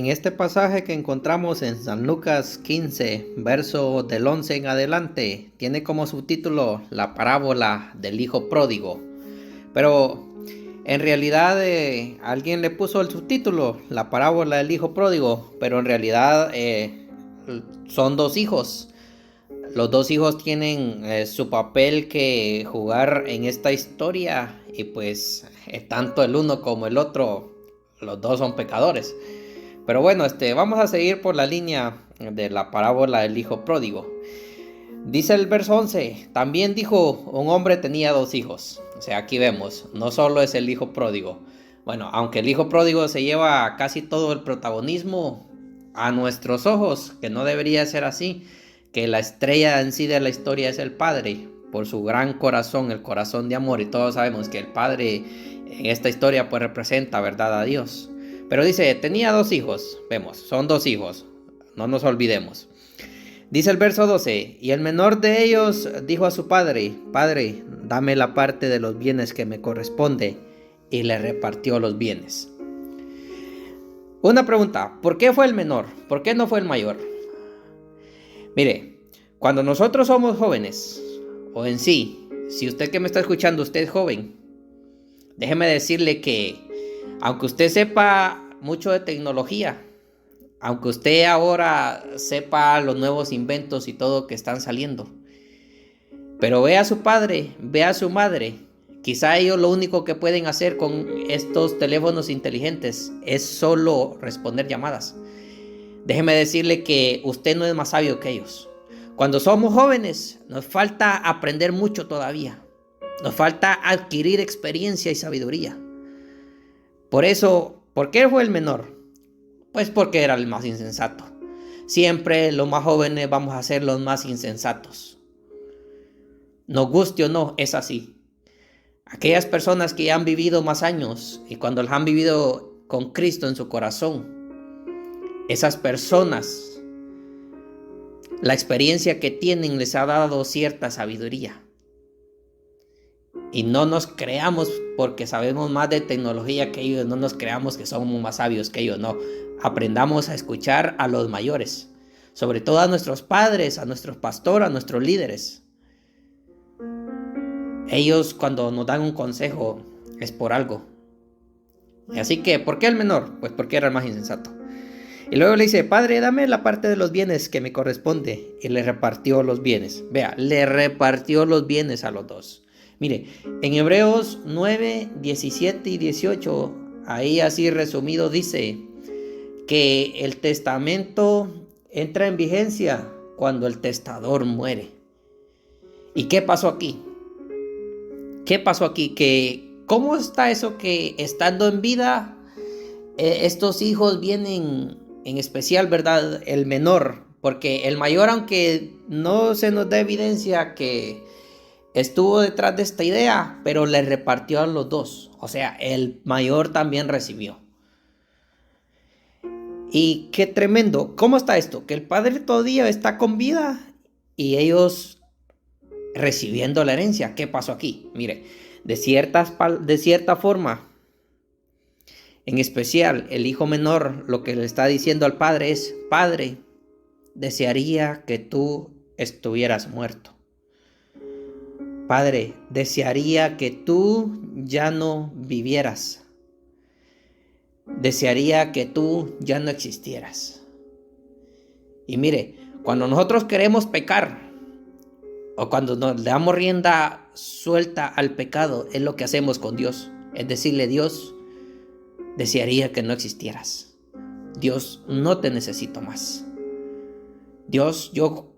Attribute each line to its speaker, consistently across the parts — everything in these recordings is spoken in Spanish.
Speaker 1: En este pasaje que encontramos en San Lucas 15, verso del 11 en adelante, tiene como subtítulo la parábola del hijo pródigo. Pero en realidad alguien le puso el subtítulo, la parábola del hijo pródigo, pero en realidad son dos hijos. Los dos hijos tienen su papel que jugar en esta historia y pues tanto el uno como el otro, los dos son pecadores. Pero bueno, vamos a seguir por la línea de la parábola del hijo pródigo. Dice el verso 11, también dijo, un hombre tenía dos hijos. O sea, aquí vemos, no solo es el hijo pródigo. Bueno, aunque el hijo pródigo se lleva casi todo el protagonismo a nuestros ojos, que no debería ser así, que la estrella en sí de la historia es el padre, por su gran corazón, el corazón de amor, y todos sabemos que el padre en esta historia pues representa, ¿verdad?, a Dios. Pero dice, tenía dos hijos, vemos, son dos hijos, no nos olvidemos. Dice el verso 12, y el menor de ellos dijo a su padre, Padre, dame la parte de los bienes que me corresponde, y le repartió los bienes. Una pregunta, ¿por qué fue el menor? ¿Por qué no fue el mayor? Mire, cuando nosotros somos jóvenes, o en sí, si usted que me está escuchando, usted es joven, déjeme decirle que aunque usted sepa mucho de tecnología, aunque usted ahora sepa los nuevos inventos y todo que están saliendo, pero ve a su padre, ve a su madre, quizá ellos lo único que pueden hacer con estos teléfonos inteligentes es solo responder llamadas. Déjeme decirle que usted no es más sabio que ellos. Cuando somos jóvenes, nos falta aprender mucho todavía. Nos falta adquirir experiencia y sabiduría. Por eso, ¿por qué fue el menor? Pues porque era el más insensato. Siempre los más jóvenes vamos a ser los más insensatos. Nos guste o no, es así. Aquellas personas que ya han vivido más años y cuando han vivido con Cristo en su corazón, esas personas, la experiencia que tienen les ha dado cierta sabiduría. Y no nos creamos porque sabemos más de tecnología que ellos, no nos creamos que somos más sabios que ellos, no. Aprendamos a escuchar a los mayores, sobre todo a nuestros padres, a nuestros pastores, a nuestros líderes. Ellos cuando nos dan un consejo es por algo. Así que, ¿por qué el menor? Pues porque era el más insensato. Y luego le dice, Padre, dame la parte de los bienes que me corresponde. Y le repartió los bienes. Vea, le repartió los bienes a los dos. Mire, en Hebreos 9, 17 y 18, ahí así resumido dice que el testamento entra en vigencia cuando el testador muere. ¿Y qué pasó aquí? ¿Qué pasó aquí? ¿Cómo está eso que estando en vida estos hijos vienen, en especial, ¿verdad?, el menor? Porque el mayor, aunque no se nos da evidencia que estuvo detrás de esta idea, pero le repartió a los dos. O sea, el mayor también recibió. Y qué tremendo. ¿Cómo está esto? Que el padre todavía está con vida y ellos recibiendo la herencia. ¿Qué pasó aquí? Mire, de cierta forma, en especial el hijo menor, lo que le está diciendo al padre es, Padre, desearía que tú estuvieras muerto. Padre, desearía que tú ya no vivieras. Desearía que tú ya no existieras. Y mire, cuando nosotros queremos pecar, o cuando nos damos rienda suelta al pecado, es lo que hacemos con Dios. Es decirle, Dios, desearía que no existieras. Dios, no te necesito más. Dios, yo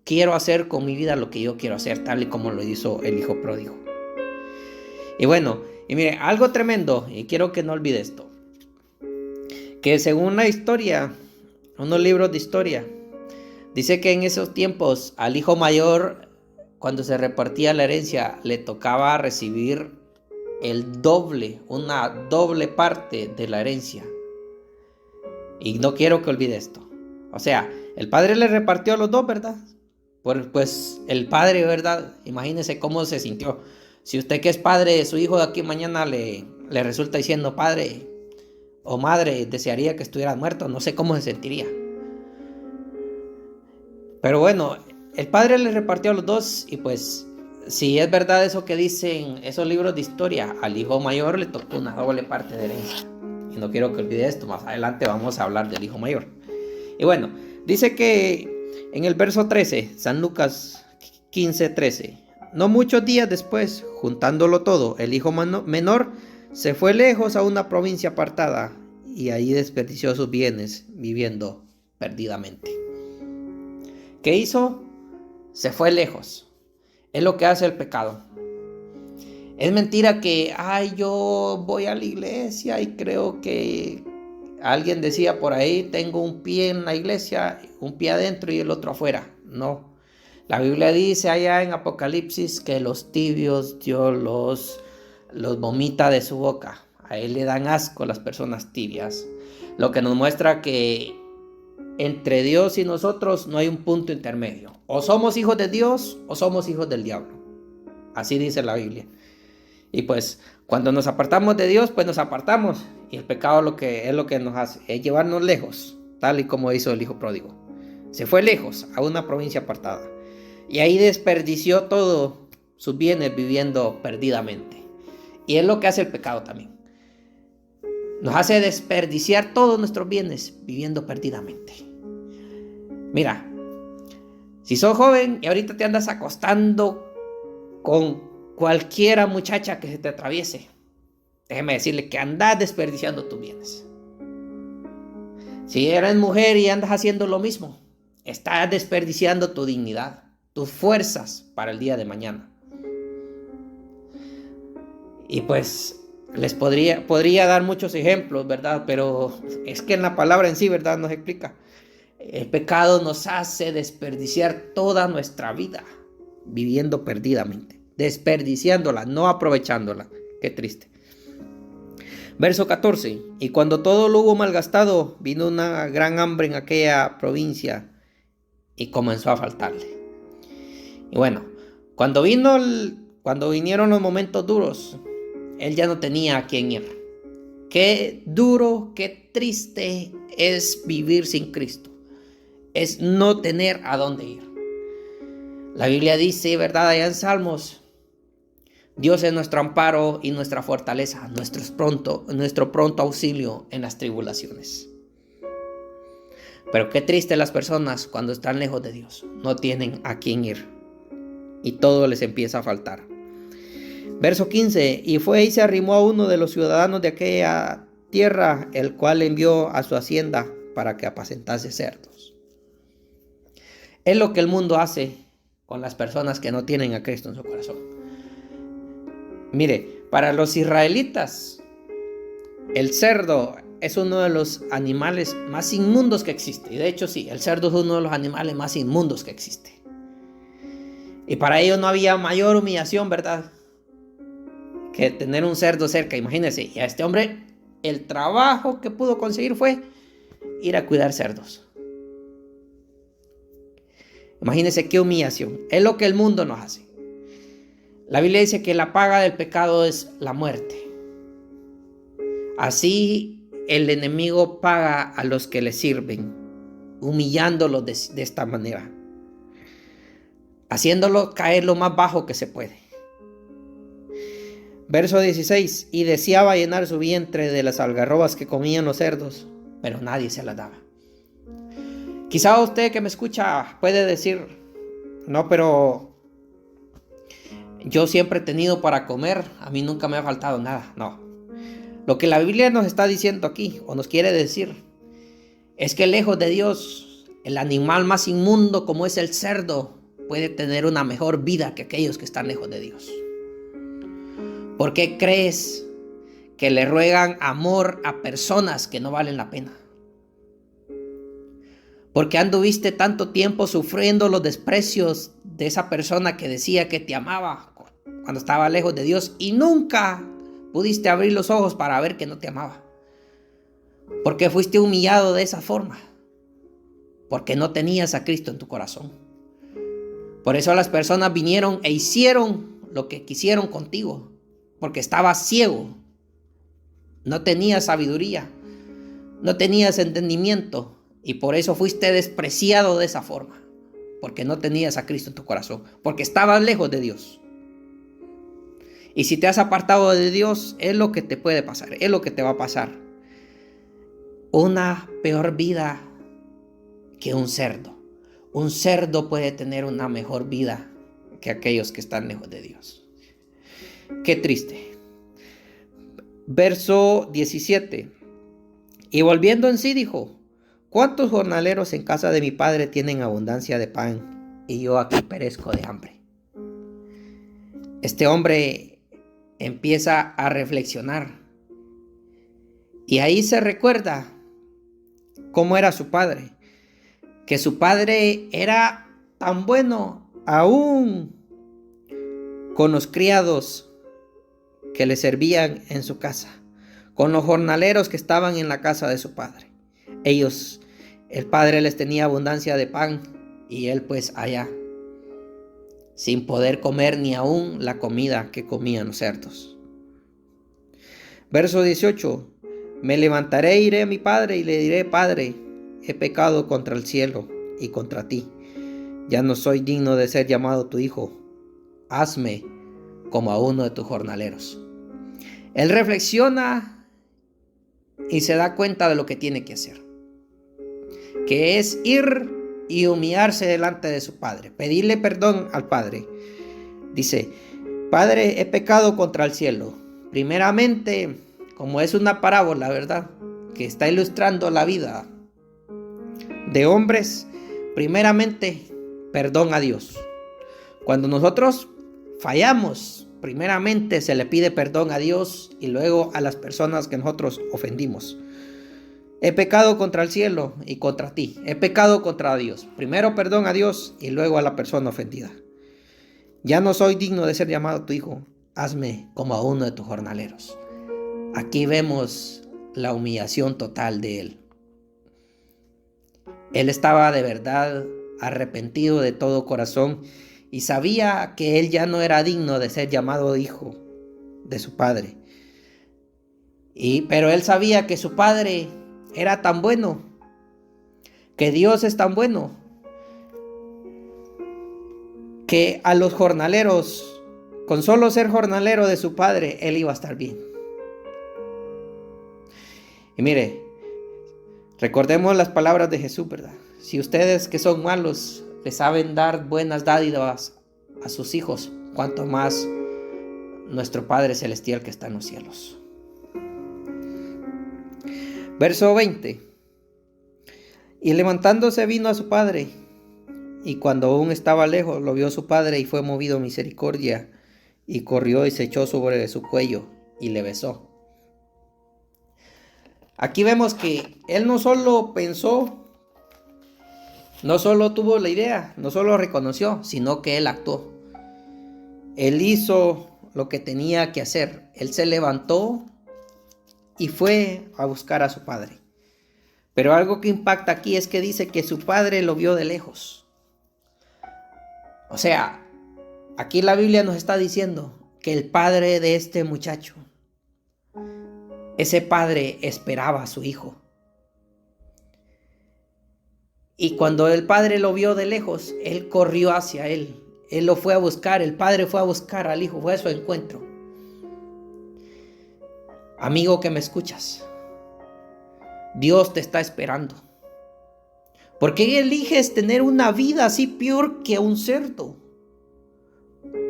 Speaker 1: quiero hacer con mi vida lo que yo quiero hacer, tal y como lo hizo el hijo pródigo. Y bueno, y mire, algo tremendo, y quiero que no olvide esto, que según la historia, unos libros de historia, dice que en esos tiempos al hijo mayor, cuando se repartía la herencia, le tocaba recibir el doble, una doble parte de la herencia. Y no quiero que olvide esto. O sea, el padre le repartió a los dos, ¿verdad? Pues el padre, ¿verdad? Imagínese cómo se sintió. Si usted que es padre, su hijo de aquí mañana le resulta diciendo, Padre, o madre desearía que estuvieras muerto, no sé cómo se sentiría. Pero bueno, el padre le repartió a los dos y pues si es verdad eso que dicen esos libros de historia, al hijo mayor le tocó una doble parte de herencia. Y no quiero que olvide esto, más adelante vamos a hablar del hijo mayor. Y bueno, dice que en el verso 13, San Lucas 15:13, no muchos días después, juntándolo todo, el hijo menor se fue lejos a una provincia apartada y ahí desperdició sus bienes viviendo perdidamente. ¿Qué hizo? Se fue lejos. Es lo que hace el pecado. Es mentira que, yo voy a la iglesia y creo que alguien decía por ahí, tengo un pie en la iglesia, un pie adentro y el otro afuera. No. La Biblia dice allá en Apocalipsis que los tibios Dios los vomita de su boca. A él le dan asco las personas tibias. Lo que nos muestra que entre Dios y nosotros no hay un punto intermedio. O somos hijos de Dios o somos hijos del diablo. Así dice la Biblia. Y pues cuando nos apartamos de Dios, pues nos apartamos. Y el pecado es lo que nos hace, es llevarnos lejos, tal y como hizo el hijo pródigo. Se fue lejos a una provincia apartada. Y ahí desperdició todos sus bienes viviendo perdidamente. Y es lo que hace el pecado también. Nos hace desperdiciar todos nuestros bienes viviendo perdidamente. Mira, si sos joven y ahorita te andas acostando con cualquiera muchacha que se te atraviese, déjeme decirle que andas desperdiciando tus bienes. Si eres mujer y andas haciendo lo mismo, estás desperdiciando tu dignidad, tus fuerzas para el día de mañana. Y pues les podría dar muchos ejemplos, ¿verdad? Pero es que en la palabra en sí, ¿verdad? Nos explica. El pecado nos hace desperdiciar toda nuestra vida viviendo perdidamente, desperdiciándola, no aprovechándola. Qué triste. Verso 14. Y cuando todo lo hubo malgastado, vino una gran hambre en aquella provincia y comenzó a faltarle. Y bueno, cuando vinieron los momentos duros, él ya no tenía a quién ir. Qué duro, qué triste es vivir sin Cristo. Es no tener a dónde ir. La Biblia dice, ¿verdad? Allá en Salmos, Dios es nuestro amparo y nuestra fortaleza, nuestro pronto auxilio en las tribulaciones. Pero qué triste las personas cuando están lejos de Dios. No tienen a quién ir. Y todo les empieza a faltar. Verso 15. Y fue y se arrimó a uno de los ciudadanos de aquella tierra, el cual envió a su hacienda para que apacentase cerdos. Es lo que el mundo hace con las personas que no tienen a Cristo en su corazón. Mire, para los israelitas, el cerdo es uno de los animales más inmundos que existe. Y de hecho sí, el cerdo es uno de los animales más inmundos que existe. Y para ellos no había mayor humillación, ¿verdad?, que tener un cerdo cerca. Imagínense, y a este hombre el trabajo que pudo conseguir fue ir a cuidar cerdos. Imagínense qué humillación. Es lo que el mundo nos hace. La Biblia dice que la paga del pecado es la muerte. Así el enemigo paga a los que le sirven, humillándolos de esta manera, haciéndolo caer lo más bajo que se puede. Verso 16. Y deseaba llenar su vientre de las algarrobas que comían los cerdos, pero nadie se las daba. Quizá usted que me escucha puede decir, no, pero yo siempre he tenido para comer, a mí nunca me ha faltado nada. No. Lo que la Biblia nos está diciendo aquí, o nos quiere decir, es que lejos de Dios, el animal más inmundo como es el cerdo, puede tener una mejor vida que aquellos que están lejos de Dios. ¿Por qué crees que le ruegan amor a personas que no valen la pena? ¿Por qué anduviste tanto tiempo sufriendo los desprecios de esa persona que decía que te amaba cuando estaba lejos de Dios y nunca pudiste abrir los ojos para ver que no te amaba? ¿Por qué fuiste humillado de esa forma? Porque no tenías a Cristo en tu corazón. Por eso las personas vinieron e hicieron lo que quisieron contigo, porque estabas ciego, no tenías sabiduría, no tenías entendimiento y por eso fuiste despreciado de esa forma, porque no tenías a Cristo en tu corazón, porque estabas lejos de Dios. Y si te has apartado de Dios, es lo que te puede pasar, es lo que te va a pasar. Una peor vida que un cerdo. Un cerdo puede tener una mejor vida que aquellos que están lejos de Dios. Qué triste. Verso 17. Y volviendo en sí dijo: ¿cuántos jornaleros en casa de mi padre tienen abundancia de pan y yo aquí perezco de hambre? Este hombre empieza a reflexionar y ahí se recuerda cómo era su padre, que su padre era tan bueno aún con los criados que le servían en su casa, con los jornaleros que estaban en la casa de su padre. El padre les tenía abundancia de pan y él pues allá, sin poder comer ni aún la comida que comían los cerdos. Verso 18. Me levantaré e iré a mi padre y le diré: Padre, he pecado contra el cielo y contra ti. Ya no soy digno de ser llamado tu hijo. Hazme como a uno de tus jornaleros. Él reflexiona y se da cuenta de lo que tiene que hacer, que es ir y humillarse delante de su padre, pedirle perdón al padre. Dice: Padre, he pecado contra el cielo. Primeramente, como es una parábola, ¿verdad?, que está ilustrando la vida de hombres, primeramente, perdón a Dios. Cuando nosotros fallamos, primeramente se le pide perdón a Dios y luego a las personas que nosotros ofendimos. He pecado contra el cielo y contra ti. He pecado contra Dios. Primero perdón a Dios y luego a la persona ofendida. Ya no soy digno de ser llamado tu hijo. Hazme como a uno de tus jornaleros. Aquí vemos la humillación total de él. Él estaba de verdad arrepentido de todo corazón y sabía que él ya no era digno de ser llamado hijo de su padre. Pero él sabía que su padre era tan bueno, que Dios es tan bueno, que a los jornaleros, con solo ser jornalero de su padre, él iba a estar bien. Y mire, recordemos las palabras de Jesús, ¿verdad? Si ustedes que son malos le saben dar buenas dádivas a sus hijos, cuánto más nuestro Padre Celestial que está en los cielos. Verso 20. Y levantándose vino a su padre, y cuando aún estaba lejos lo vio su padre y fue movido a misericordia, y corrió y se echó sobre su cuello y le besó. Aquí vemos que él no solo pensó, no solo tuvo la idea, no solo reconoció, sino que él actuó. Él hizo lo que tenía que hacer. Él se levantó y fue a buscar a su padre. Pero algo que impacta aquí es que dice que su padre lo vio de lejos. O sea, aquí la Biblia nos está diciendo que el padre de este muchacho, ese padre esperaba a su hijo. Y cuando el padre lo vio de lejos, él corrió hacia él. Él lo fue a buscar, el padre fue a buscar al hijo, fue a su encuentro. Amigo que me escuchas, Dios te está esperando. ¿Por qué eliges tener una vida así peor que un cerdo?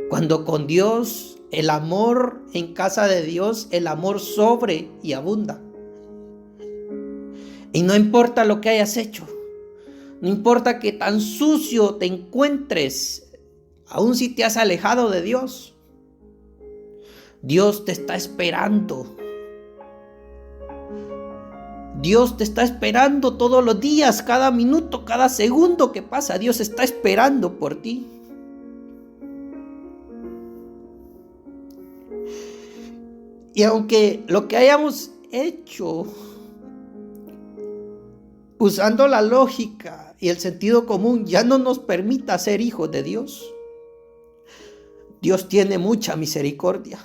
Speaker 1: Cuando con Dios, el amor en casa de Dios, el amor sobre y abunda. Y no importa lo que hayas hecho, no importa que tan sucio te encuentres, aun si te has alejado de Dios, Dios te está esperando. Dios te está esperando todos los días, cada minuto, cada segundo que pasa. Dios está esperando por ti. Y aunque lo que hayamos hecho, usando la lógica y el sentido común, ya no nos permita ser hijos de Dios, Dios tiene mucha misericordia,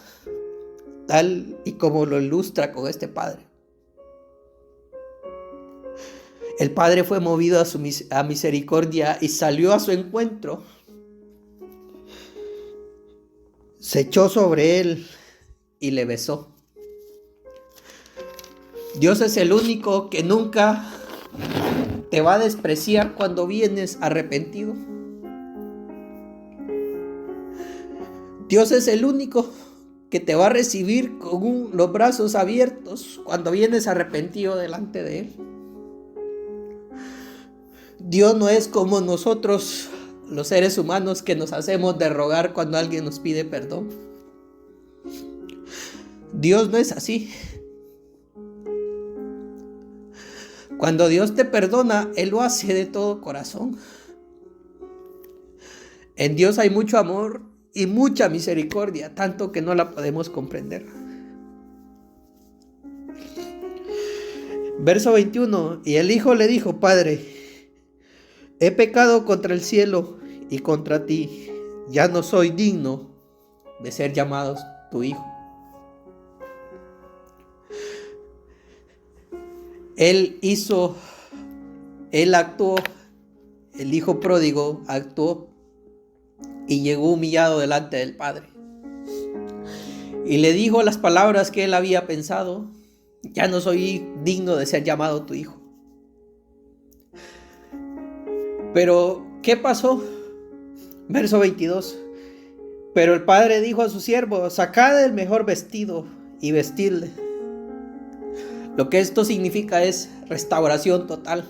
Speaker 1: tal y como lo ilustra con este padre. El padre fue movido a misericordia y salió a su encuentro. Se echó sobre él y le besó. Dios es el único que nunca te va a despreciar cuando vienes arrepentido. Dios es el único que te va a recibir con los brazos abiertos cuando vienes arrepentido delante de Él. Dios no es como nosotros, los seres humanos, que nos hacemos de rogar cuando alguien nos pide perdón. Dios no es así. Cuando Dios te perdona, Él lo hace de todo corazón. En Dios hay mucho amor y mucha misericordia, tanto que no la podemos comprender. Verso 21. Y el hijo le dijo: Padre, he pecado contra el cielo y contra ti. Ya no soy digno de ser llamado tu hijo. Él actuó, el hijo pródigo actuó y llegó humillado delante del padre. Y le dijo las palabras que él había pensado: ya no soy digno de ser llamado tu hijo. Pero, ¿qué pasó? Verso 22. Pero el padre dijo a su siervo: sacad el mejor vestido y vestidle. Lo que esto significa es restauración total.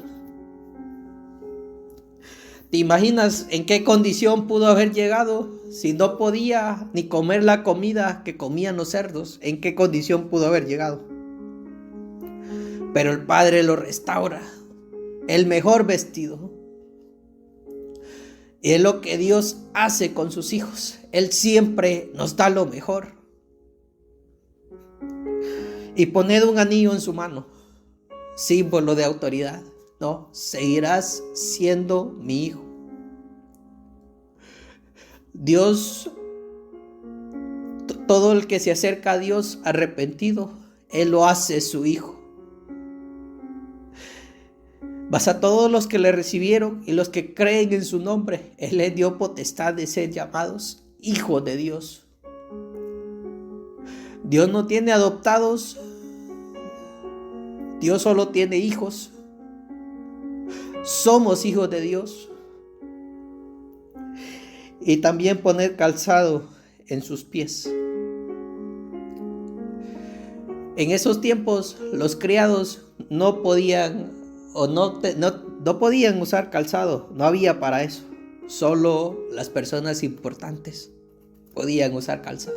Speaker 1: ¿Te imaginas en qué condición pudo haber llegado si no podía ni comer la comida que comían los cerdos? ¿En qué condición pudo haber llegado? Pero el padre lo restaura, el mejor vestido. Y es lo que Dios hace con sus hijos. Él siempre nos da lo mejor. Y poned un anillo en su mano, símbolo de autoridad. No, seguirás siendo mi hijo. Dios, todo el que se acerca a Dios arrepentido, Él lo hace su hijo. Mas a todos los que le recibieron y los que creen en su nombre, Él les dio potestad de ser llamados hijos de Dios. Dios no tiene adoptados, Dios solo tiene hijos. Somos hijos de Dios. Y también poner calzado en sus pies. En esos tiempos los criados no podían usar calzado, no había para eso. Solo las personas importantes podían usar calzado.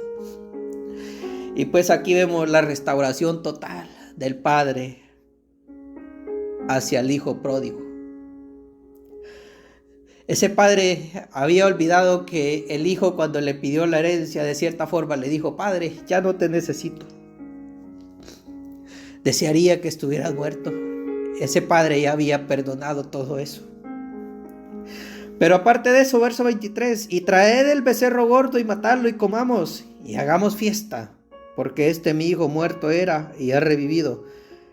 Speaker 1: Y pues aquí vemos la restauración total del padre hacia el hijo pródigo. Ese padre había olvidado que el hijo, cuando le pidió la herencia, de cierta forma le dijo: Padre, ya no te necesito. Desearía que estuvieras muerto. Ese padre ya había perdonado todo eso. Pero aparte de eso, verso 23: y traed el becerro gordo y matadlo y comamos y hagamos fiesta, porque mi hijo muerto era y ha revivido,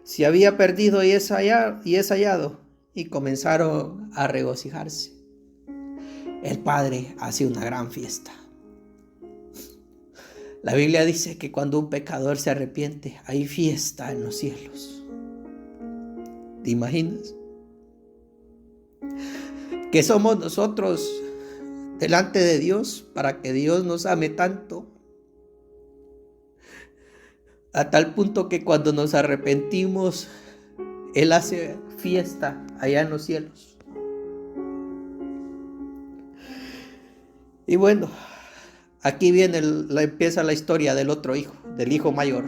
Speaker 1: se había perdido y es hallado. Y comenzaron a regocijarse. El padre hace una gran fiesta. La Biblia dice que cuando un pecador se arrepiente, hay fiesta en los cielos. ¿Te imaginas? ¿Qué somos nosotros delante de Dios para que Dios nos ame tanto? A tal punto que cuando nos arrepentimos, Él hace fiesta allá en los cielos. Y bueno, aquí empieza la historia del otro hijo, del hijo mayor.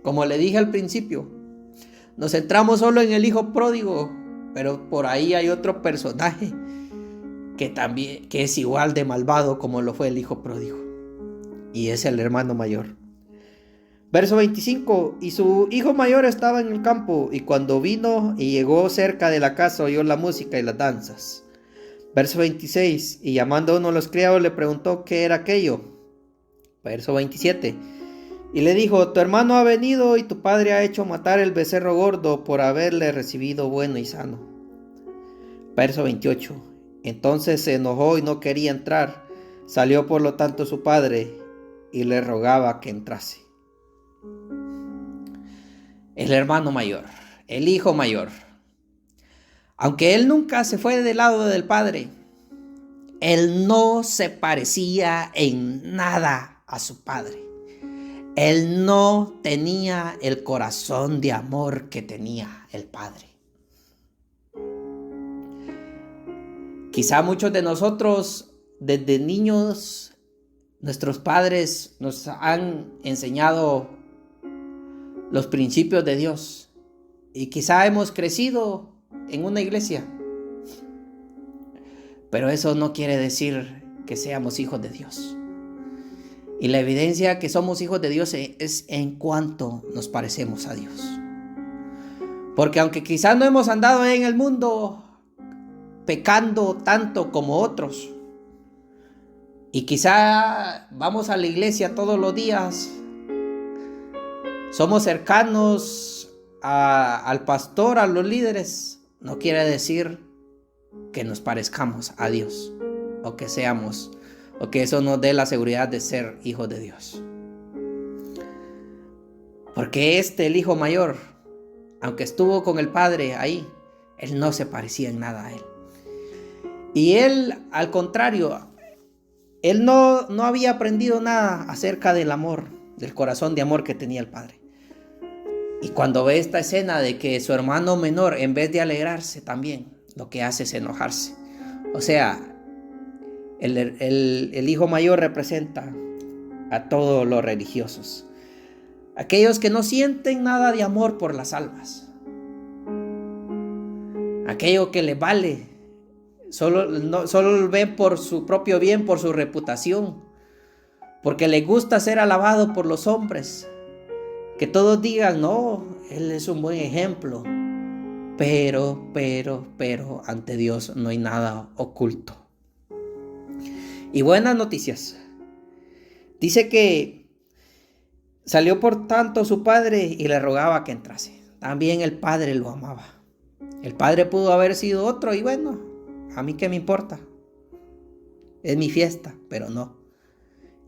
Speaker 1: Como le dije al principio, nos centramos solo en el hijo pródigo, pero por ahí hay otro personaje que es igual de malvado como lo fue el hijo pródigo, y es el hermano mayor. Verso 25: y su hijo mayor estaba en el campo, y cuando vino y llegó cerca de la casa, oyó la música y las danzas. Verso 26: y llamando a uno de los criados le preguntó qué era aquello. Verso 27: Y le dijo: tu hermano ha venido y tu padre ha hecho matar el becerro gordo por haberle recibido bueno y sano. Verso 28. Entonces se enojó y no quería entrar. Salió por lo tanto su padre y le rogaba que entrase. El hermano mayor, el hijo mayor. Aunque él nunca se fue del lado del padre, él no se parecía en nada a su padre. Él no tenía el corazón de amor que tenía el padre. Quizá muchos de nosotros, desde niños, nuestros padres nos han enseñado los principios de Dios. Y quizá hemos crecido en una iglesia. Pero eso no quiere decir que seamos hijos de Dios. Y la evidencia que somos hijos de Dios es en cuanto nos parecemos a Dios. Porque aunque quizás no hemos andado en el mundo pecando tanto como otros, y quizá vamos a la iglesia todos los días, somos cercanos al pastor, a los líderes, no quiere decir que nos parezcamos a Dios o que seamos, o que eso nos dé la seguridad de ser hijos de Dios. Porque el hijo mayor, aunque estuvo con el padre ahí, él no se parecía en nada a él. Y él, al contrario, él no había aprendido nada acerca del amor, del corazón de amor que tenía el padre. Y cuando ve esta escena de que su hermano menor, en vez de alegrarse también, lo que hace es enojarse. O sea, el hijo mayor representa a todos los religiosos. Aquellos que no sienten nada de amor por las almas. Aquello que les vale. Solo ven por su propio bien, por su reputación. Porque les gusta ser alabado por los hombres. Que todos digan: no, él es un buen ejemplo. Pero, ante Dios no hay nada oculto. Y buenas noticias. Dice que salió por tanto su padre y le rogaba que entrase. También el padre lo amaba. El padre pudo haber sido otro y bueno, a mí qué me importa. Es mi fiesta, pero no.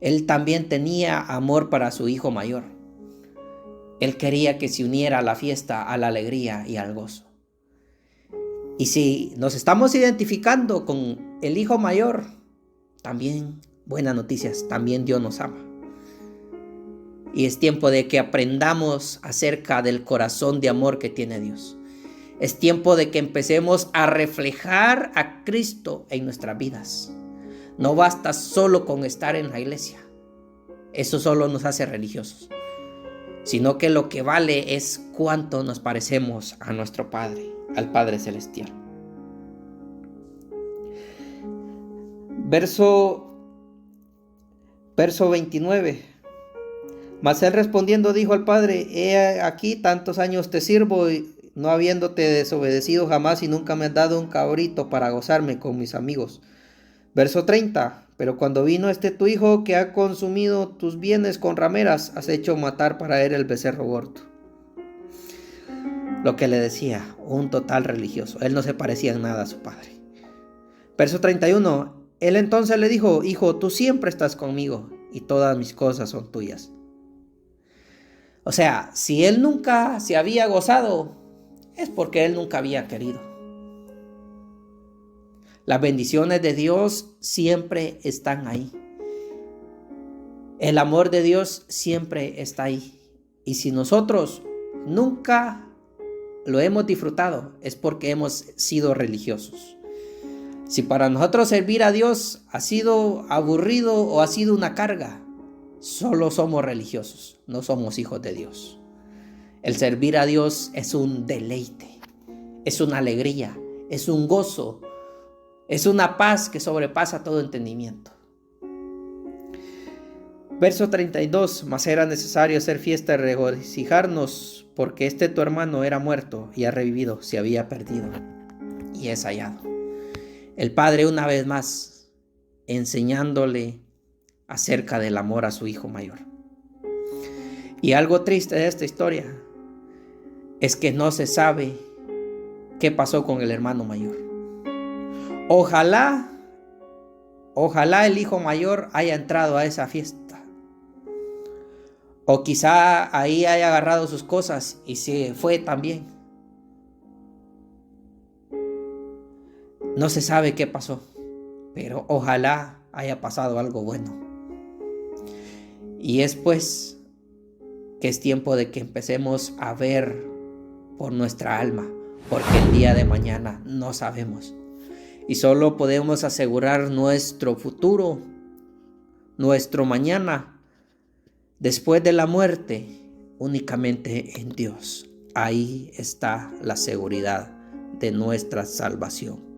Speaker 1: Él también tenía amor para su hijo mayor. Él quería que se uniera a la fiesta, a la alegría y al gozo. Y si nos estamos identificando con el hijo mayor, también, buenas noticias, también Dios nos ama. Y es tiempo de que aprendamos acerca del corazón de amor que tiene Dios. Es tiempo de que empecemos a reflejar a Cristo en nuestras vidas. No basta solo con estar en la iglesia. Eso solo nos hace religiosos. Sino que lo que vale es cuánto nos parecemos a nuestro Padre, al Padre Celestial. Verso 29. Mas él respondiendo dijo al padre: he aquí tantos años te sirvo, y no habiéndote desobedecido jamás, y nunca me has dado un cabrito para gozarme con mis amigos. Verso 30. Pero cuando vino tu hijo que ha consumido tus bienes con rameras, has hecho matar para él el becerro gordo. Lo que le decía, un total religioso. Él no se parecía en nada a su padre. Verso 31. Él entonces le dijo: hijo, tú siempre estás conmigo y todas mis cosas son tuyas. O sea, si él nunca se había gozado, es porque él nunca había querido. Las bendiciones de Dios siempre están ahí. El amor de Dios siempre está ahí. Y si nosotros nunca lo hemos disfrutado, es porque hemos sido religiosos. Si para nosotros servir a Dios ha sido aburrido o ha sido una carga, solo somos religiosos, no somos hijos de Dios. El servir a Dios es un deleite, es una alegría, es un gozo, es una paz que sobrepasa todo entendimiento. Verso 32. Mas era necesario hacer fiesta y regocijarnos, porque tu hermano era muerto y ha revivido, se había perdido y es hallado. El padre una vez más enseñándole acerca del amor a su hijo mayor. Y algo triste de esta historia es que no se sabe qué pasó con el hermano mayor. Ojalá el hijo mayor haya entrado a esa fiesta. O quizá ahí haya agarrado sus cosas y se fue también. No se sabe qué pasó, pero ojalá haya pasado algo bueno. Y es pues que es tiempo de que empecemos a ver por nuestra alma, porque el día de mañana no sabemos. Y solo podemos asegurar nuestro futuro, nuestro mañana, después de la muerte, únicamente en Dios. Ahí está la seguridad de nuestra salvación.